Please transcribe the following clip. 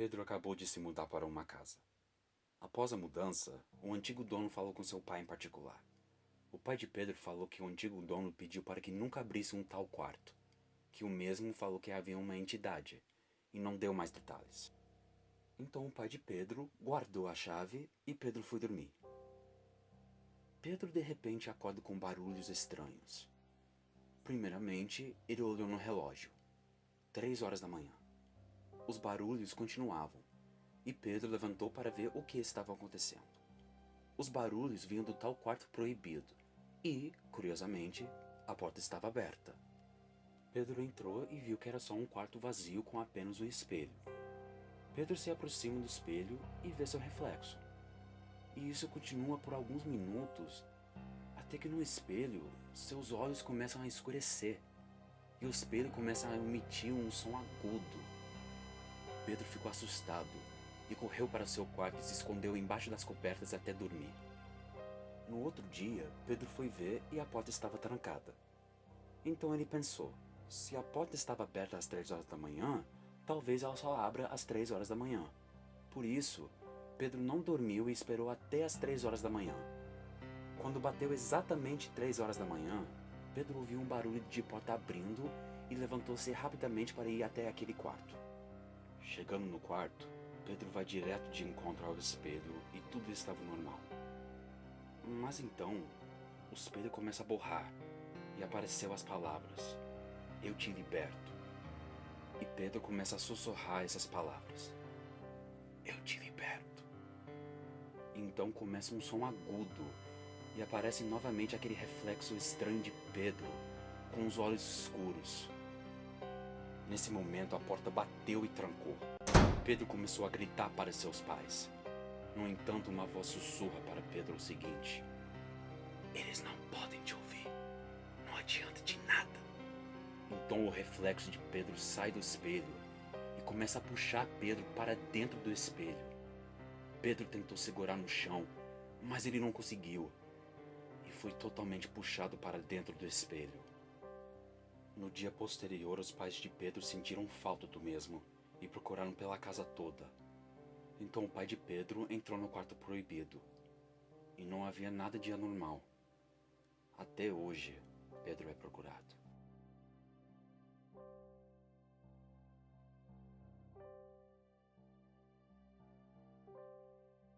Pedro acabou de se mudar para uma casa. Após a mudança, o antigo dono falou com seu pai em particular. O pai de Pedro falou que o antigo dono pediu para que nunca abrisse um tal quarto, que o mesmo falou que havia uma entidade, e não deu mais detalhes. Então o pai de Pedro guardou a chave e Pedro foi dormir. Pedro de repente acorda com barulhos estranhos. Primeiramente, ele olhou no relógio. 3 horas da manhã. Os barulhos continuavam, e Pedro levantou para ver o que estava acontecendo. Os barulhos vinham do tal quarto proibido, e, curiosamente, a porta estava aberta. Pedro entrou e viu que era só um quarto vazio com apenas um espelho. Pedro se aproxima do espelho e vê seu reflexo. E isso continua por alguns minutos, até que no espelho, seus olhos começam a escurecer, e o espelho começa a emitir um som agudo. Pedro ficou assustado e correu para seu quarto e se escondeu embaixo das cobertas até dormir. No outro dia, Pedro foi ver e a porta estava trancada. Então ele pensou, se a porta estava aberta às 3 horas da manhã, talvez ela só abra às 3 horas da manhã. Por isso, Pedro não dormiu e esperou até às 3 horas da manhã. Quando bateu exatamente 3 horas da manhã, Pedro ouviu um barulho de porta abrindo e levantou-se rapidamente para ir até aquele quarto. Chegando no quarto, Pedro vai direto de encontro ao espelho e tudo estava normal. Mas então, o espelho começa a borrar e apareceu as palavras: "Eu te liberto." E Pedro começa a sussurrar essas palavras: "Eu te liberto." E então começa um som agudo e aparece novamente aquele reflexo estranho de Pedro, com os olhos escuros. Nesse momento a porta bateu e trancou. Pedro começou a gritar para seus pais. No entanto, uma voz sussurra para Pedro o seguinte: "Eles não podem te ouvir. Não adianta de nada." Então o reflexo de Pedro sai do espelho e começa a puxar Pedro para dentro do espelho. Pedro tentou segurar no chão, mas ele não conseguiu e foi totalmente puxado para dentro do espelho. No dia posterior, os pais de Pedro sentiram falta do mesmo e procuraram pela casa toda. Então o pai de Pedro entrou no quarto proibido e não havia nada de anormal. Até hoje, Pedro é procurado.